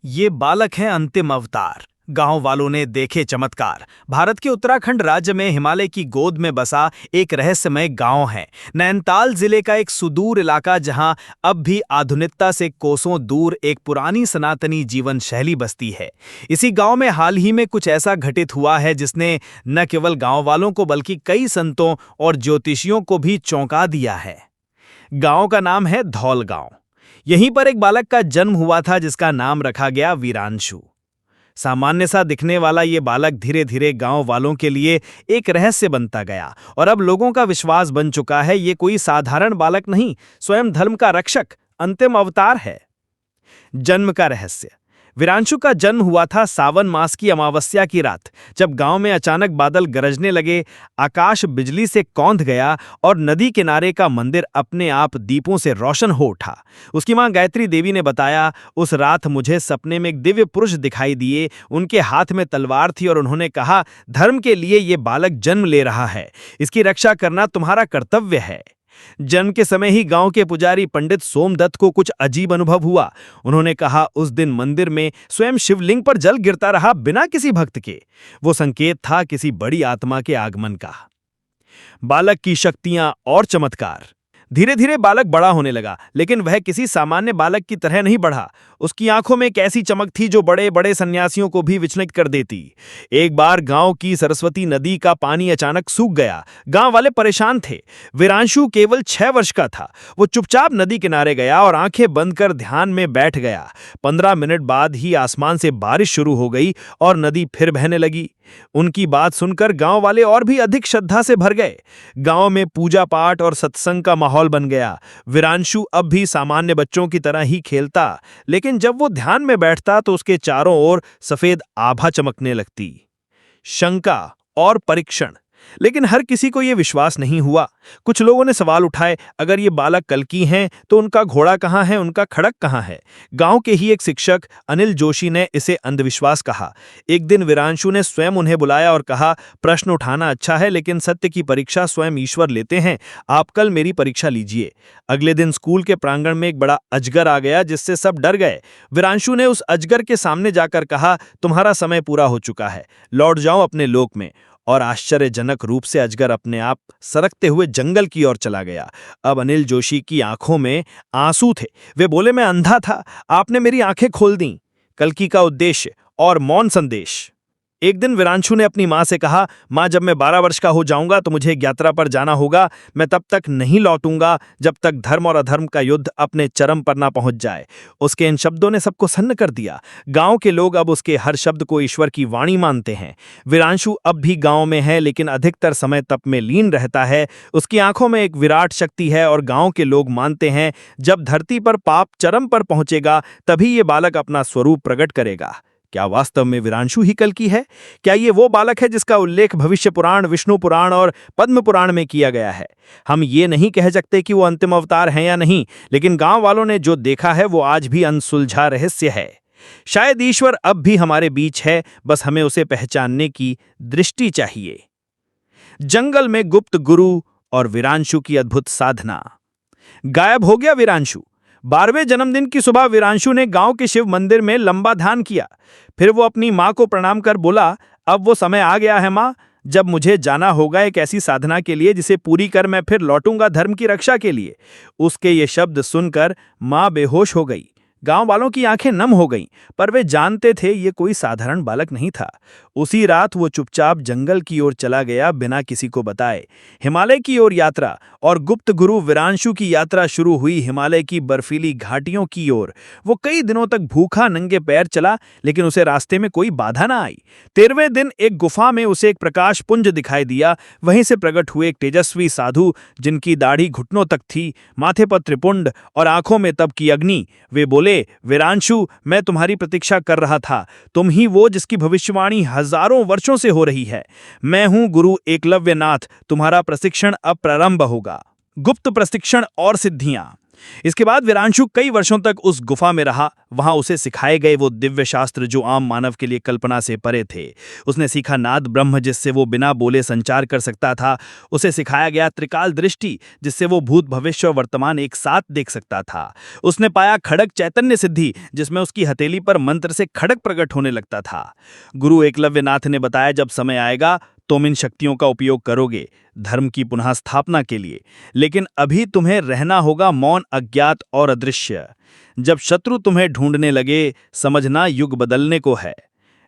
ये बालक हैं अंतिम अवतार। गांव वालों ने देखे चमत्कार। भारत के उत्तराखंड राज्य में हिमालय की गोद में बसा एक रहस्यमय गांव है। नैनीताल जिले का एक सुदूर इलाका जहां अब भी आधुनिकता से कोसों दूर एक पुरानी सनातनी जीवन शैली बसती है। इसी गांव में हाल ही में कुछ ऐसा घटित हुआ है जिसने न केवल गांव वालों को बल्कि कई संतों और ज्योतिषियों को भी चौंका दिया है। गांव का नाम है धौल गांव। यहीं पर एक बालक का जन्म हुआ था जिसका नाम रखा गया वीरांशु। सामान्य सा दिखने वाला ये बालक धीरे धीरे गांव वालों के लिए एक रहस्य बनता गया और अब लोगों का विश्वास बन चुका है ये कोई साधारण बालक नहीं, स्वयं धर्म का रक्षक, अंतिम अवतार है। जन्म का रहस्य। वीरांशु का जन्म हुआ था सावन मास की अमावस्या की रात, जब गांव में अचानक बादल गरजने लगे, आकाश बिजली से कौंध गया और नदी किनारे का मंदिर अपने आप दीपों से रोशन हो उठा। उसकी मां गायत्री देवी ने बताया, उस रात मुझे सपने में एक दिव्य पुरुष दिखाई दिए। उनके हाथ में तलवार थी और उन्होंने कहा, धर्म के लिए ये बालक जन्म ले रहा है, इसकी रक्षा करना तुम्हारा कर्तव्य है। जन्म के समय ही गांव के पुजारी पंडित सोमदत्त को कुछ अजीब अनुभव हुआ। उन्होंने कहा, उस दिन मंदिर में स्वयं शिवलिंग पर जल गिरता रहा बिना किसी भक्त के। वो संकेत था किसी बड़ी आत्मा के आगमन का। बालक की शक्तियां और चमत्कार। धीरे धीरे बालक बड़ा होने लगा, लेकिन वह किसी सामान्य बालक की तरह नहीं बढ़ा। उसकी आंखों में एक ऐसी चमक थी जो बड़े बड़े सन्यासियों को भी विचलित कर देती। एक बार गांव की सरस्वती नदी का पानी अचानक सूख गया। गांव वाले परेशान थे। वीरांशु केवल 6 वर्ष का था। वो चुपचाप नदी किनारे गया और आंखें बंद कर ध्यान में बैठ गया। 15 मिनट बाद ही आसमान से बारिश शुरू हो गई और नदी फिर बहने लगी। उनकी बात सुनकर गांव वाले और भी अधिक श्रद्धा से भर गए। गांव में पूजा पाठ और सत्संग का माहौल बन गया। वीरांशु अब भी सामान्य बच्चों की तरह ही खेलता, लेकिन जब वो ध्यान में बैठता तो उसके चारों ओर सफेद आभा चमकने लगती। शंका और परीक्षण। लेकिन हर किसी को यह विश्वास नहीं हुआ। कुछ लोगों ने सवाल उठाए, अगर ये बालक कल्कि हैं तो उनका घोड़ा कहाँ है, उनका खड़क कहाँ है। गांव के ही एक शिक्षक अनिल जोशी ने इसे अंधविश्वास कहा। एक दिन वीरांशु ने स्वयं उन्हें बुलाया और कहा, प्रश्न उठाना अच्छा है, लेकिन सत्य की परीक्षा स्वयं ईश्वर लेते हैं। आप कल मेरी परीक्षा लीजिए। अगले दिन स्कूल के प्रांगण में एक बड़ा अजगर आ गया, जिससे सब डर गए। वीरांशु ने उस अजगर के सामने जाकर कहा, तुम्हारा समय पूरा हो चुका है, लौट जाओ अपने लोक में। और आश्चर्यजनक रूप से अजगर अपने आप सरकते हुए जंगल की ओर चला गया। अब अनिल जोशी की आंखों में आंसू थे। वे बोले, मैं अंधा था, आपने मेरी आंखें खोल दी। कल्कि का उद्देश्य और मौन संदेश। एक दिन वीरांशु ने अपनी मां से कहा, मां, जब मैं 12 वर्ष का हो जाऊंगा तो मुझे एक यात्रा पर जाना होगा। मैं तब तक नहीं लौटूंगा जब तक धर्म और अधर्म का युद्ध अपने चरम पर ना पहुंच जाए। उसके इन शब्दों ने सबको सन्न कर दिया। गांव के लोग अब उसके हर शब्द को ईश्वर की वाणी मानते हैं। वीरांशु अब भी गांव में है, लेकिन अधिकतर समय तप में लीन रहता है। उसकी आंखों में एक विराट शक्ति है और गांव के लोग मानते हैं, जब धरती पर पाप चरम पर पहुंचेगा तभी ये बालक अपना स्वरूप प्रकट करेगा। क्या वास्तव में वीरांशु ही कल्कि है? क्या ये वो बालक है जिसका उल्लेख भविष्य पुराण, विष्णु पुराण और पद्म पुराण में किया गया है? हम ये नहीं कह सकते कि वो अंतिम अवतार हैं या नहीं, लेकिन गांव वालों ने जो देखा है वो आज भी अनसुलझा रहस्य है। शायद ईश्वर अब भी हमारे बीच है, बस हमें उसे पहचानने की दृष्टि चाहिए। जंगल में गुप्त गुरु और वीरांशु की अद्भुत साधना। गायब हो गया वीरांशु। 12वें जन्मदिन की सुबह वीरांशु ने गांव के शिव मंदिर में लंबा ध्यान किया। फिर वो अपनी मां को प्रणाम कर बोला, अब वो समय आ गया है मां, जब मुझे जाना होगा एक ऐसी साधना के लिए जिसे पूरी कर मैं फिर लौटूंगा धर्म की रक्षा के लिए। उसके ये शब्द सुनकर मां बेहोश हो गई। गांव वालों की आंखें नम हो गईं, पर वे जानते थे ये कोई साधारण बालक नहीं था। उसी रात वो चुपचाप जंगल की ओर चला गया बिना किसी को बताए। हिमालय की ओर यात्रा और गुप्त गुरु वीरांशु की यात्रा शुरू हुई हिमालय की बर्फीली घाटियों की ओर। वो कई दिनों तक भूखा नंगे पैर चला, लेकिन उसे रास्ते में कोई बाधा ना आई। 13वें दिन एक गुफा में उसे एक प्रकाश पुंज दिखाई दिया। वहीं से प्रकट हुए एक तेजस्वी साधु, जिनकी दाढ़ी घुटनों तक थी, माथे पर त्रिपुंड और आंखों में तप की अग्नि। वे बोले, वीरांशु, मैं तुम्हारी प्रतीक्षा कर रहा था। तुम ही वो जिसकी भविष्यवाणी हजारों वर्षों से हो रही है। मैं हूं गुरु एकलव्य नाथ, तुम्हारा प्रशिक्षण अब प्रारंभ होगा। गुप्त प्रशिक्षण और सिद्धियां। इसके बाद वीरांशु कई वर्षों तक उस गुफा में रहा। वहां उसे सिखाए गए वो दिव्य शास्त्र जो आम मानव के लिए कल्पना से परे थे। उसने सीखा नाद ब्रह्म जिससे वो बिना बोले संचार कर सकता था। उसे सिखाया गया त्रिकाल दृष्टि जिससे वो भूत भविष्य और वर्तमान एक साथ देख सकता था। उसने पाया खड़ग चैतन्य सिद्धि जिसमें उसकी हथेली पर मंत्र से खड़ग प्रकट होने लगता था। गुरु एकलव्यनाथ ने बताया, जब समय आएगा तुम इन शक्तियों का उपयोग करोगे धर्म की पुनः स्थापना के लिए, लेकिन अभी तुम्हें रहना होगा मौन, अज्ञात और अदृश्य। जब शत्रु तुम्हें ढूंढने लगे समझना युग बदलने को है।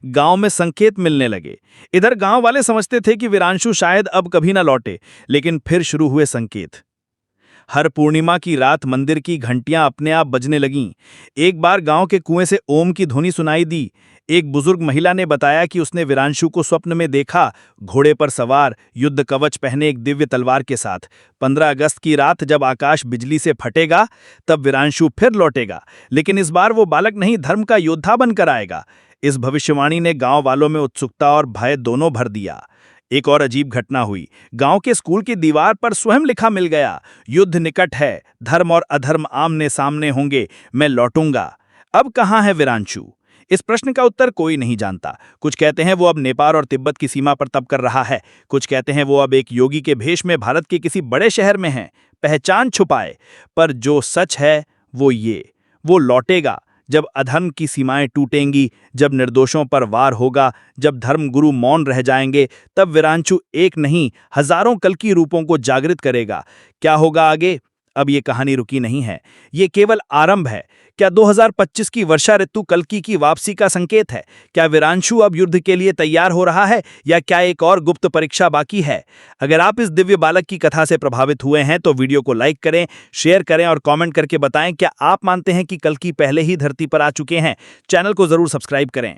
गांव में संकेत मिलने लगे। इधर गांव वाले समझते थे कि वीरांशु शायद अब कभी ना लौटे, लेकिन फिर शुरू हुए संकेत। हर पूर्णिमा की रात मंदिर की घंटियां अपने आप बजने लगीं। एक बार गांव के कुएं से ओम की ध्वनि सुनाई दी। एक बुजुर्ग महिला ने बताया कि उसने वीरांशु को स्वप्न में देखा, घोड़े पर सवार, युद्ध कवच पहने, एक दिव्य तलवार के साथ। 15 अगस्त की रात जब आकाश बिजली से फटेगा तब वीरांशु फिर लौटेगा, लेकिन इस बार वो बालक नहीं, धर्म का योद्धा बनकर आएगा। इस भविष्यवाणी ने गांव वालों में उत्सुकता और भय दोनों भर दिया। एक और अजीब घटना हुई। गांव के स्कूल की दीवार पर स्वयं लिखा मिल गया, युद्ध निकट है, धर्म और अधर्म आमने सामने होंगे, मैं लौटूंगा। अब कहां है वीरांशु? इस प्रश्न का उत्तर कोई नहीं जानता। कुछ कहते हैं वो अब नेपाल और तिब्बत की सीमा पर तप कर रहा है। कुछ कहते हैं वो अब एक योगी के भेष में भारत के किसी बड़े शहर में है, पहचान छुपाए। पर जो सच है वो ये, वो लौटेगा जब अधर्म की सीमाएं टूटेंगी, जब निर्दोषों पर वार होगा, जब धर्म गुरु मौन रह जाएंगे, तब वीरांशु एक नहीं हजारों कल्कि रूपों को जागृत करेगा। क्या होगा आगे? अब ये कहानी रुकी नहीं है, ये केवल आरंभ है। क्या 2025 की वर्षा ऋतु कल्कि की वापसी का संकेत है? क्या वीरांशु अब युद्ध के लिए तैयार हो रहा है, या क्या एक और गुप्त परीक्षा बाकी है? अगर आप इस दिव्य बालक की कथा से प्रभावित हुए हैं तो वीडियो को लाइक करें, शेयर करें और कमेंट करके बताएं क्या आप मानते हैं कि कल्कि पहले ही धरती पर आ चुके हैं। चैनल को जरूर सब्सक्राइब करें।